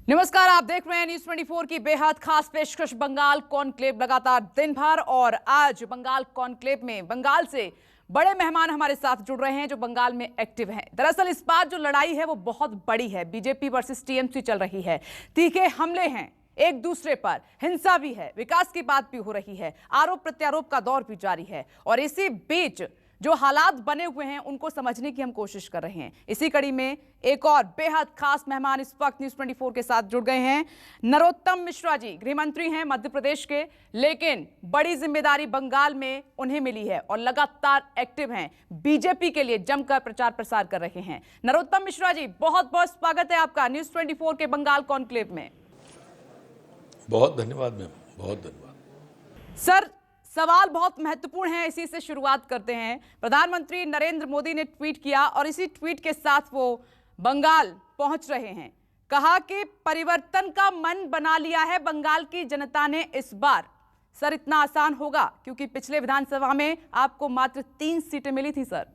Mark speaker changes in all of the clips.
Speaker 1: नमस्कार, आप देख रहे हैं न्यूज 24 की बेहद खास पेशकश बंगाल कॉन्क्लेव। लगातार दिन भर और आज बंगाल कॉन्क्लेव में बंगाल से बड़े मेहमान हमारे साथ जुड़ रहे हैं जो बंगाल में एक्टिव हैं। दरअसल इस बार जो लड़ाई है वो बहुत बड़ी है। बीजेपी वर्सेस टीएमसी चल रही है, तीखे हमले हैं एक दूसरे पर, हिंसा भी है, विकास की बात भी हो रही है, आरोप प्रत्यारोप का दौर भी जारी है। और इसी बीच जो हालात बने हुए हैं उनको समझने की हम कोशिश कर रहे हैं। इसी कड़ी में एक और बेहद खास मेहमान इस वक्त न्यूज 24 के साथ जुड़ गए हैं। नरोत्तम मिश्रा जी गृह मंत्री हैं मध्य प्रदेश के, लेकिन बड़ी जिम्मेदारी बंगाल में उन्हें मिली है और लगातार एक्टिव हैं, बीजेपी के लिए जमकर प्रचार प्रसार कर रहे हैं। नरोत्तम मिश्रा जी, बहुत बहुत स्वागत है आपका न्यूज 24 के बंगाल कॉन्क्लेव में।
Speaker 2: बहुत धन्यवाद मैम, बहुत धन्यवाद।
Speaker 1: सर, सवाल बहुत महत्वपूर्ण है, इसी से शुरुआत करते हैं। प्रधानमंत्री नरेंद्र मोदी ने ट्वीट किया और इसी ट्वीट के साथ वो बंगाल पहुंच रहे हैं। कहा कि परिवर्तन का मन बना लिया है बंगाल की जनता ने इस बार। सर, इतना आसान होगा? क्योंकि पिछले विधानसभा में आपको मात्र 3 सीटें मिली थी सर।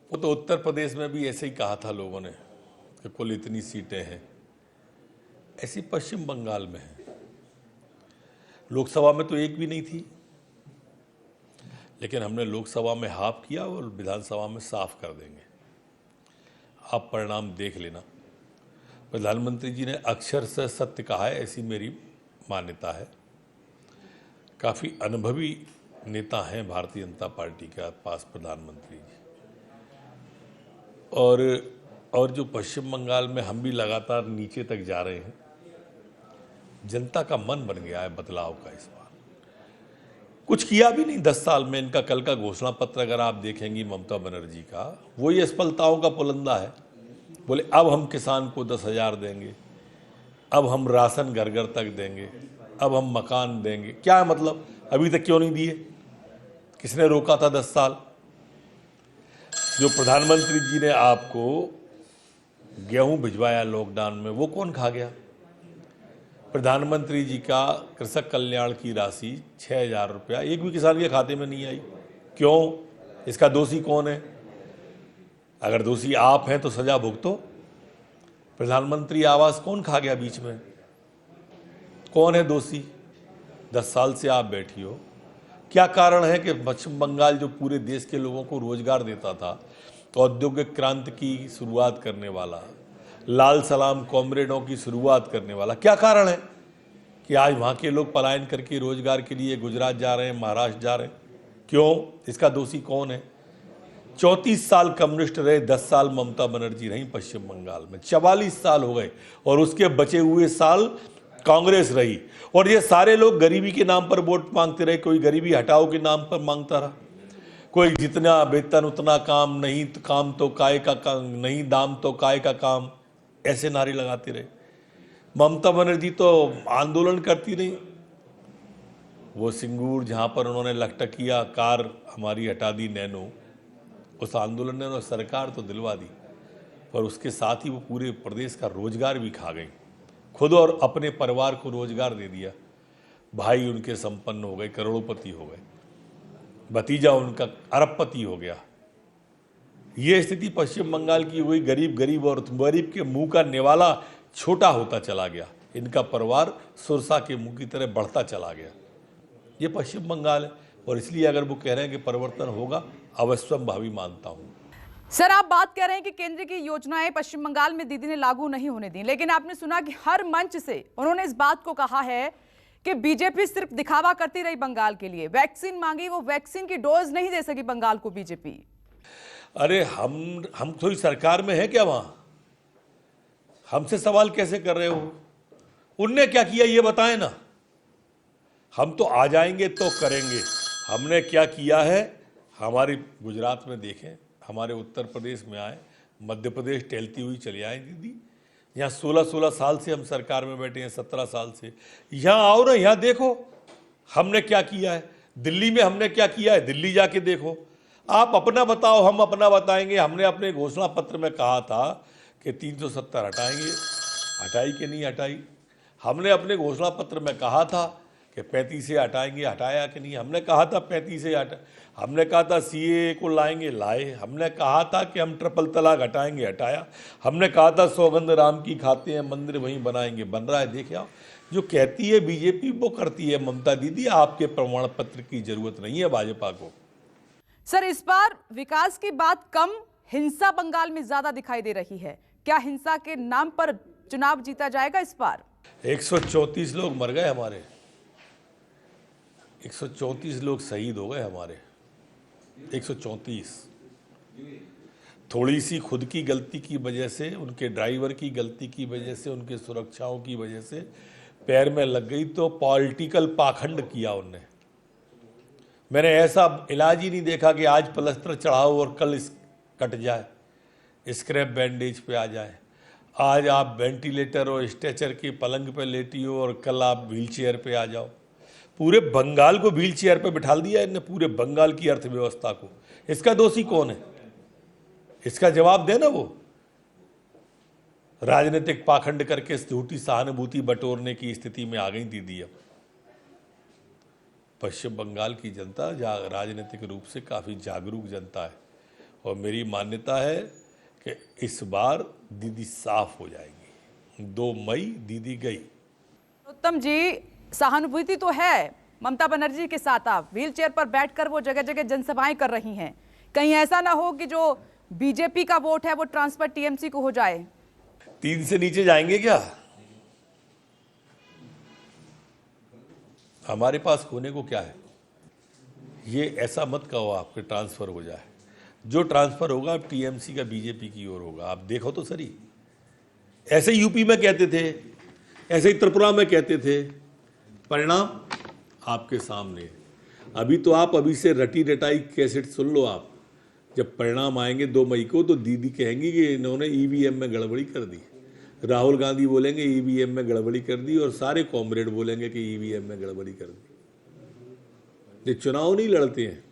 Speaker 2: वो तो उत्तर प्रदेश में भी ऐसे ही कहा था लोगों ने कि कुल इतनी सीटें हैं। ऐसी पश्चिम बंगाल में है। लोकसभा में तो एक भी नहीं थी, लेकिन हमने लोकसभा में हाफ किया और विधानसभा में साफ कर देंगे। आप परिणाम देख लेना। प्रधानमंत्री जी ने अक्षर से सत्य कहा है, ऐसी मेरी मान्यता है। काफ़ी अनुभवी नेता हैं भारतीय जनता पार्टी के पास प्रधानमंत्री जी। और जो पश्चिम बंगाल में हम भी लगातार नीचे तक जा रहे हैं, जनता का मन बन गया है बदलाव का। इस बार कुछ किया भी नहीं 10 साल में। इनका कल का घोषणा पत्र अगर आप देखेंगी ममता बनर्जी का, वो ये असफलताओं का पुलंदा है। बोले अब हम किसान को 10,000 देंगे, अब हम राशन घर घर तक देंगे, अब हम मकान देंगे। क्या है मतलब? अभी तक क्यों नहीं दिए? किसने रोका था 10 साल? जो प्रधानमंत्री जी ने आपको गेहूं भिजवाया लॉकडाउन में, वो कौन खा गया? प्रधानमंत्री जी का कृषक कल्याण की राशि 6,000 रुपया एक भी किसान के खाते में नहीं आई। क्यों? इसका दोषी कौन है? अगर दोषी आप हैं तो सजा भुगतो। प्रधानमंत्री आवास कौन खा गया बीच में? कौन है दोषी? 10 साल से आप बैठी हो। क्या कारण है कि पश्चिम बंगाल जो पूरे देश के लोगों को रोजगार देता था, औद्योगिक क्रांति की शुरुआत करने वाला, लाल सलाम कॉमरेडों की शुरुआत करने वाला, क्या कारण है कि आज वहाँ के लोग पलायन करके रोजगार के लिए गुजरात जा रहे हैं, महाराष्ट्र जा रहे हैं? क्यों? इसका दोषी कौन है? 34 साल कम्युनिस्ट रहे, 10 साल ममता बनर्जी रही पश्चिम बंगाल में, 44 साल हो गए और उसके बचे हुए साल कांग्रेस रही। और ये सारे लोग गरीबी के नाम पर वोट मांगते रहे। कोई गरीबी हटाओ के नाम पर मांगता रहा, कोई जितना वेतन उतना काम, नहीं तो काम तो काय का काम, नहीं दाम तो काय का काम, ऐसे नारे लगाते रहे। ममता बनर्जी तो आंदोलन करती रही। वो सिंगूर जहां पर उन्होंने लकटकिया कार हमारी हटा दी नैनो, उस आंदोलन ने उन्होंने सरकार तो दिलवा दी, पर उसके साथ ही वो पूरे प्रदेश का रोजगार भी खा गई। खुद और अपने परिवार को रोजगार दे दिया। भाई उनके संपन्न हो गए, करोड़पति हो गए, भतीजा उनका अरबपति हो गया। ये स्थिति पश्चिम बंगाल की हुई। गरीब गरीब और गरीब के मुंह का निवाला छोटा होता चला गया। इनका परिवार सुरसा के मुंह की तरह बढ़ता चला गया। ये पश्चिम बंगाल है और इसलिए अगर वो कह रहे हैं कि परिवर्तन होगा, अवश्यंभावी मानता हूं।
Speaker 1: सर, आप बात कर रहे हैं कि केंद्र की योजनाएं पश्चिम बंगाल में दीदी ने लागू नहीं होने दी, लेकिन आपने सुना कि हर मंच से उन्होंने इस बात को कहा है कि बीजेपी सिर्फ दिखावा करती रही बंगाल के लिए। वैक्सीन मांगी, वो वैक्सीन की डोज नहीं दे सकी बंगाल को बीजेपी।
Speaker 2: अरे हम थोड़ी सरकार में है क्या? वहां हमसे सवाल कैसे कर रहे हो? उनने क्या किया ये बताएं ना। हम तो आ जाएंगे तो करेंगे। हमने क्या किया है? हमारे गुजरात में देखें, हमारे उत्तर प्रदेश में आए, मध्य प्रदेश टहलती हुई चली आए दीदी। यहाँ 16-16 साल से हम सरकार में बैठे हैं, 17 साल से। यहाँ आओ ना, यहाँ देखो हमने क्या किया है। दिल्ली में हमने क्या किया है, दिल्ली जाके देखो। आप अपना बताओ, हम अपना बताएंगे। हमने अपने घोषणा पत्र में कहा था कि 370 हटाएंगे, हटाई कि नहीं हटाई? हमने अपने घोषणा पत्र में कहा था कि 35 से हटाएंगे, हटाया कि नहीं? हमने कहा था 35 से हटा, हमने कहा था सीए को लाएंगे, लाए। हमने कहा था कि हम ट्रिपल तलाक हटाएंगे, हटाया। हमने कहा था सौगंध राम की खाते हैं, मंदिर वहीं बनाएंगे, बन रहा है। देखिए आप, जो कहती है बीजेपी वो करती है। ममता दीदी, आपके प्रमाण पत्र की जरूरत नहीं है भाजपा को।
Speaker 1: सर, इस बार विकास की बात कम, हिंसा बंगाल में ज्यादा दिखाई दे रही है। क्या हिंसा के नाम पर चुनाव जीता जाएगा इस बार?
Speaker 2: 134 लोग मर गए हमारे, 134 लोग शहीद हो गए हमारे, 134। थोड़ी सी खुद की गलती की वजह से, उनके ड्राइवर की गलती की वजह से, उनके सुरक्षाओं की वजह से पैर में लग गई तो पॉलिटिकल पाखंड किया उनने। मैंने ऐसा इलाज ही नहीं देखा कि आज प्लास्टर चढ़ाओ और कल कट जाए, स्क्रैप बैंडेज पे आ जाए। आज आप वेंटिलेटर और स्ट्रेचर के पलंग पे लेटी हो और कल आप व्हीलचेयर पे आ जाओ। पूरे बंगाल को व्हीलचेयर पे बिठा दिया इन्होंने, पूरे बंगाल की अर्थव्यवस्था को। इसका दोषी कौन है? इसका जवाब देना। वो राजनीतिक पाखंड करके झूठी सहानुभूति बटोरने की स्थिति में आ गई दीदी। अब पश्चिम बंगाल की जनता राजनीतिक रूप से काफ़ी जागरूक जनता है और मेरी मान्यता है कि इस बार दीदी साफ हो जाएगी। 2 मई दीदी गई।
Speaker 1: उत्तम जी, सहानुभूति तो है ममता बनर्जी के साथ, आप व्हीलचेयर पर बैठकर वो जगह जगह जनसभाएं कर रही हैं। कहीं ऐसा ना हो कि जो बीजेपी का वोट है वो ट्रांसफर टीएमसी को हो जाए?
Speaker 2: 3 से नीचे जाएंगे क्या? हमारे पास खोने को क्या है? ये ऐसा मत कहो आपके ट्रांसफर हो जाए। जो ट्रांसफर होगा टीएमसी का बीजेपी की ओर होगा। आप देखो तो सही, ऐसे यूपी में कहते थे, ऐसे ही त्रिपुरा में कहते थे, परिणाम आपके सामने। अभी तो आप अभी से रटी रटाई कैसेट सुन लो। आप जब परिणाम आएंगे 2 मई को तो दीदी कहेंगी कि इन्होंने ईवीएम में गड़बड़ी कर दी, राहुल गांधी बोलेंगे ईवीएम में गड़बड़ी कर दी और सारे कॉमरेड बोलेंगे कि ईवीएम में गड़बड़ी कर दी। ये चुनाव नहीं लड़ते हैं।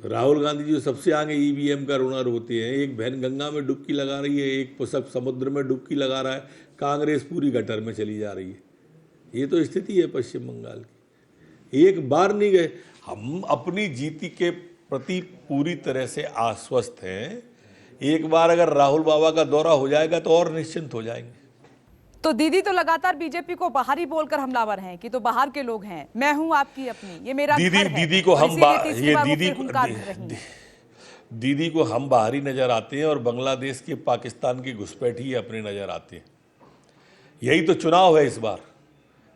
Speaker 2: राहुल गांधी जो सबसे आगे ईवीएम का रोना रोते हैं, एक बहन गंगा में डुबकी लगा रही है, एक पुस्तक समुद्र में डुबकी लगा रहा है, कांग्रेस पूरी गटर में चली जा रही है। ये तो स्थिति है पश्चिम बंगाल की। एक बार नहीं गए। हम अपनी जीती के प्रति पूरी तरह से आश्वस्त हैं। एक बार अगर राहुल बाबा का दौरा हो जाएगा तो और निश्चिंत हो जाएंगे।
Speaker 1: तो दीदी तो लगातार बीजेपी को बाहरी बोलकर हमलावर हैं कि तो बाहर के लोग हैं, मैं हूं आपकी अपनी, ये मेरा घर है।
Speaker 2: दीदी को हम दीदी को हम बाहरी नजर आते हैं और बांग्लादेश के, पाकिस्तान की घुसपैठी अपने नजर आते हैं। यही तो चुनाव है इस बार।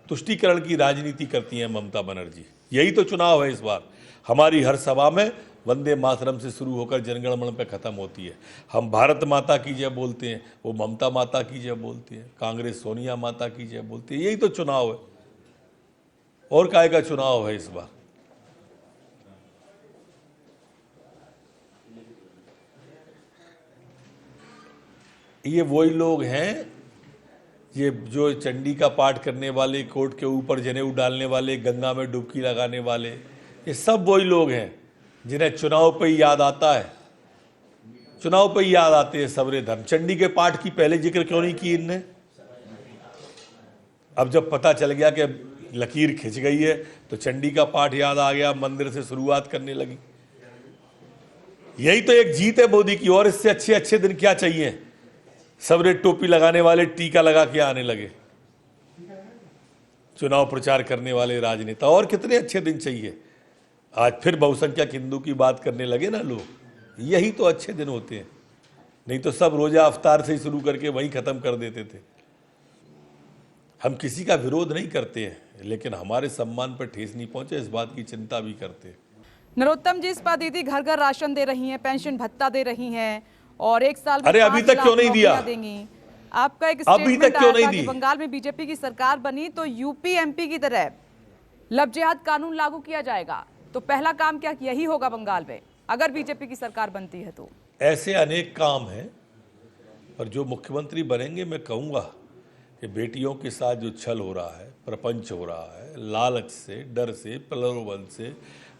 Speaker 2: तुष्टीकरण की राजनीति करती हैं ममता बनर्जी। यही तो चुनाव है इस बार। हमारी हर सभा में वंदे मातरम से शुरू होकर जनगण मन पे खत्म होती है। हम भारत माता की जय बोलते हैं, वो ममता माता की जय बोलती है, कांग्रेस सोनिया माता की जय बोलती है। यही तो चुनाव है। और काय का चुनाव है इस बार? ये वही लोग हैं, ये जो चंडी का पाठ करने वाले, कोर्ट के ऊपर जनेऊ डालने वाले, गंगा में डुबकी लगाने वाले, ये सब वही लोग हैं जिन्हें चुनाव पे ही याद आता है। चुनाव पे ही याद आते हैं सबरे धर्म। चंडी के पाठ की पहले जिक्र क्यों नहीं की इनने? अब जब पता चल गया कि लकीर खिंच गई है तो चंडी का पाठ याद आ गया, मंदिर से शुरुआत करने लगी। यही तो एक जीत है मोदी की। और इससे अच्छे अच्छे दिन क्या चाहिए? सबरे टोपी लगाने वाले टीका लगा के आने लगे, चुनाव प्रचार करने वाले राजनेता। और कितने अच्छे दिन चाहिए? आज फिर बहुसंख्यक हिंदू की बात करने लगे ना लोग। यही तो अच्छे दिन होते हैं। नहीं तो सब रोजा अफ्तार से ही शुरू करके वहीं खत्म कर देते थे। हम किसी का विरोध नहीं करते हैं, लेकिन हमारे सम्मान पर ठेस नहीं पहुंचे इस बात की चिंता भी करते हैं।
Speaker 1: नरोत्तम जी, इस बार दीदी घर घर राशन दे रही हैं, पेंशन भत्ता दे रही हैं और 1 साल में
Speaker 2: अभी तक क्यों नहीं दिया?
Speaker 1: देंगी। आपका एक
Speaker 2: अभी तक क्यों नहीं दी?
Speaker 1: बंगाल में बीजेपी की सरकार बनी तो यूपी एमपी की तरह लब जिहाद कानून लागू किया जाएगा। तो पहला काम क्या यही होगा बंगाल में अगर बीजेपी की सरकार बनती है? तो
Speaker 2: ऐसे अनेक काम हैं, पर जो मुख्यमंत्री बनेंगे मैं कहूँगा कि बेटियों के साथ जो छल हो रहा है, प्रपंच हो रहा है, लालच से, डर से, प्रलोभन से,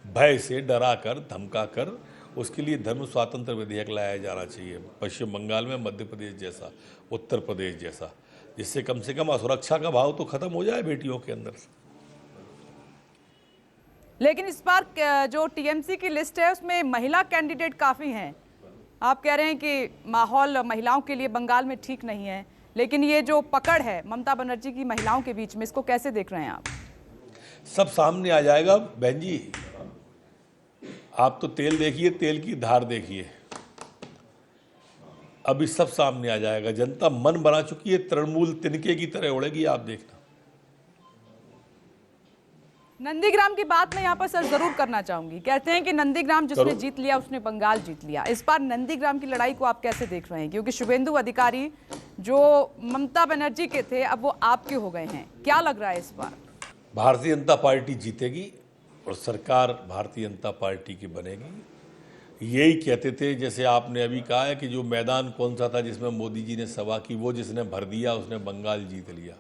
Speaker 2: भय से डरा कर, धमका कर, उसके लिए धर्म स्वातंत्र विधेयक लाया जाना चाहिए पश्चिम बंगाल में, मध्य प्रदेश जैसा, उत्तर प्रदेश जैसा, जिससे कम से कम असुरक्षा का भाव तो खत्म हो जाए बेटियों के अंदर।
Speaker 1: लेकिन इस बार जो टीएमसी की लिस्ट है उसमें महिला कैंडिडेट काफ़ी हैं। आप कह रहे हैं कि माहौल महिलाओं के लिए बंगाल में ठीक नहीं है, लेकिन ये जो पकड़ है ममता बनर्जी की महिलाओं के बीच में, इसको कैसे देख रहे हैं आप?
Speaker 2: सब सामने आ जाएगा बहन जी। आप तो तेल देखिए, तेल की धार देखिए, अभी सब सामने आ जाएगा। जनता मन बना चुकी है, तृणमूल तिनके की तरह उड़ेगी, आप देखना।
Speaker 1: नंदीग्राम की बात मैं यहाँ पर सर जरूर करना चाहूंगी। कहते हैं कि नंदीग्राम जिसने जीत लिया उसने बंगाल जीत लिया। इस बार नंदीग्राम की लड़ाई को आप कैसे देख रहे हैं? क्योंकि शुभेंदु अधिकारी जो ममता बनर्जी के थे अब वो आपके हो गए हैं, क्या लग रहा है इस बार?
Speaker 2: भारतीय जनता पार्टी जीतेगी और सरकार भारतीय जनता पार्टी की बनेगी। यही कहते थे, जैसे आपने अभी कहा है कि जो मैदान कौन सा था जिसमें मोदी जी ने सभा की, वो जिसने भर दिया उसने बंगाल जीत लिया।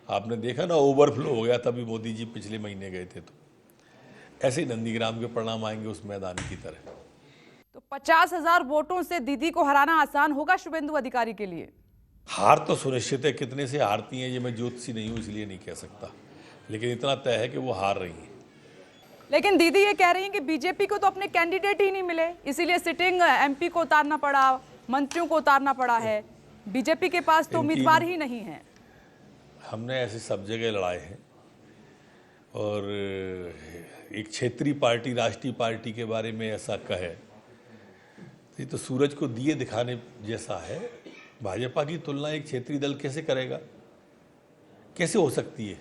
Speaker 2: आपने देखा ना, ओवरफ्लो हो गया, तभी मोदी जी पिछले महीने गए थे। तो ऐसे ही नंदीग्राम के परिणाम आएंगे उस मैदान की तरह।
Speaker 1: तो 50,000 वोटों से दीदी को हराना आसान होगा शुभेंदु अधिकारी के लिए?
Speaker 2: हार तो सुनिश्चित है, कितने से हारती हैं ये मैं ज्योतिषी नहीं हूँ इसलिए नहीं कह सकता, लेकिन इतना तय है कि वो हार रही हैं।
Speaker 1: लेकिन दीदी ये कह रही हैं कि बीजेपी को तो अपने कैंडिडेट ही नहीं मिले, इसीलिए सिटिंग एमपी को उतारना पड़ा, मंत्रियों को उतारना पड़ा है, बीजेपी के पास तो उम्मीदवार ही नहीं है।
Speaker 2: हमने ऐसे सब जगह लड़ाए हैं और एक क्षेत्रीय पार्टी राष्ट्रीय पार्टी के बारे में ऐसा कहे ये तो सूरज को दिए दिखाने जैसा है। भाजपा की तुलना एक क्षेत्रीय दल कैसे करेगा, कैसे हो सकती है?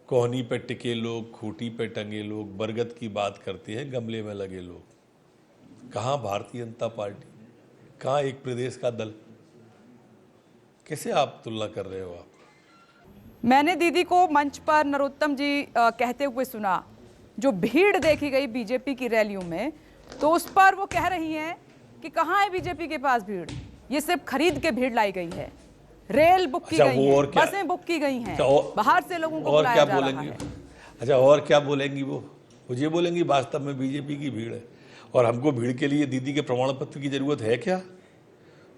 Speaker 2: कोहनी पे टिके लोग, खूंटी पे टंगे लोग, बरगद की बात करते हैं, गमले में लगे लोग। कहाँ भारतीय जनता पार्टी, कहाँ एक प्रदेश का दल? कैसे आप तुलना कर रहे हो? आप
Speaker 1: मैंने दीदी को मंच पर नरोत्तम जी कहते हुए सुना, जो भीड़ देखी गई बीजेपी की रैलियों में, तो उस पर वो कह रही हैं कि कहाँ है बीजेपी के पास भीड़, ये सिर्फ खरीद के भीड़ लाई गई है, रेल बुक की गई है, बसें बुक की गई हैं, बाहर से लोगों को बुलाया जा रहा है।
Speaker 2: अच्छा, और क्या बोलेंगी वो ये बोलेंगी वास्तव में बीजेपी की भीड़ है। और हमको भीड़ के लिए दीदी के प्रमाण पत्र की जरूरत है क्या?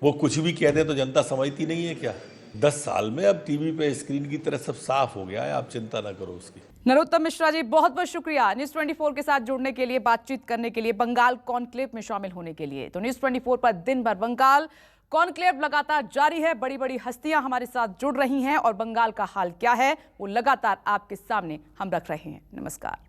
Speaker 2: वो कुछ भी कह दे तो जनता समझती नहीं है क्या? 10 साल में अब टीवी पे स्क्रीन की तरह सब साफ हो गया है, आप चिंता ना करो उसकी।
Speaker 1: नरोत्तम मिश्रा जी, बहुत बहुत शुक्रिया न्यूज़ 24 के साथ जुड़ने के लिए, बातचीत करने के लिए, बंगाल कॉन्क्लेव में शामिल होने के लिए। तो न्यूज़ 24 पर दिन भर बंगाल कॉन्क्लेव लगातार जारी है, बड़ी बड़ी हस्तियां हमारे साथ जुड़ रही हैं और बंगाल का हाल क्या है वो लगातार आपके सामने हम रख रहे हैं। नमस्कार।